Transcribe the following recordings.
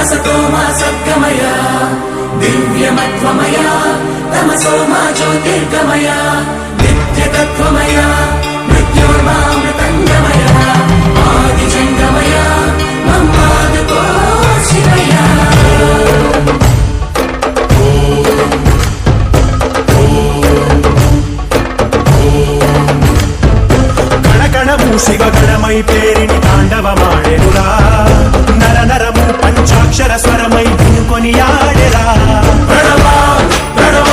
असतोमा सद्गमय दिव्यमत्वमय तमसोमा ज्योतिर्गमय नित्यतत्त्वमय मृत्योर्मामृतङ्गमय आदिजङ्गमय मम्मादको शिवय గణగణము శివగణమై పేరిని తాండవమాడెనురా నర నరము పంచాక్షర స్వరమై వినుకొని ఆడెరా ప్రణవ ప్రణవ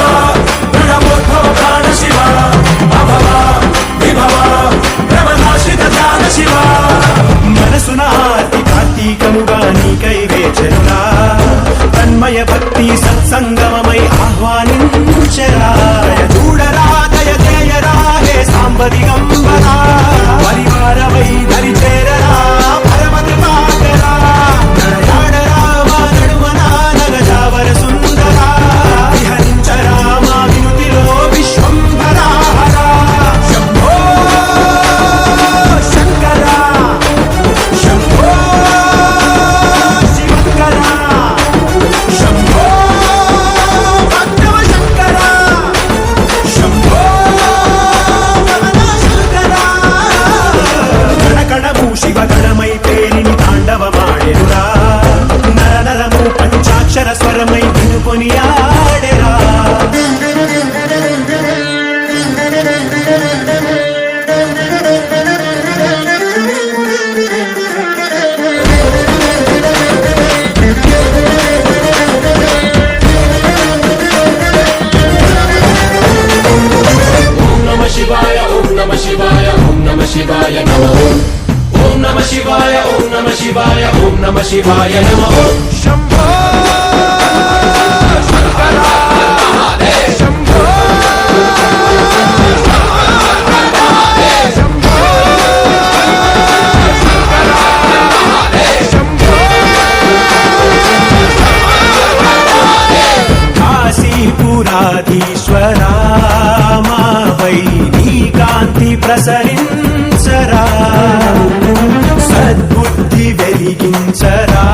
ప్రణవోద్భవ ప్రాణ శివ అభవ విభవ ప్రమదాశ్రిత ధ్యాన శివ మనసున ఆర్తి కార్తీకముగా నీకై వేచెనురా తన్మయ భక్తి సత్సంగమమై ఆహ్వానించెరా చూడరా దయ చేయరా హే సాంబ దిగంబరా పరివారమై దరి చేరరా పరమతి పాకరా నడయాడరా మా నడుమన నగజావర సుందరా విహరించరా మా వినుతిలో విశ్వంభరా శంభో శంకర శంభో శివంకర శంభో భక్తవ శంకర శంభో శంకర గణగణము శివగణమై పేరిని తాండవమాడెనురా నర నరము పంచాక్షర స్వరమై వినుకొని ఆడెరా नमः शिवाय ओम नमः शिवाय ओम नमः शिवाय नमः ओम नमः शिवाय ओम नमः शिवाय ओम नमः शिवाय नमः शंभो शंकर शंभो కాశీపురాధీశ్వరా మాపై నీ కాంతి ప్రసరించరా సద్బుద్ధి వెలిగించరా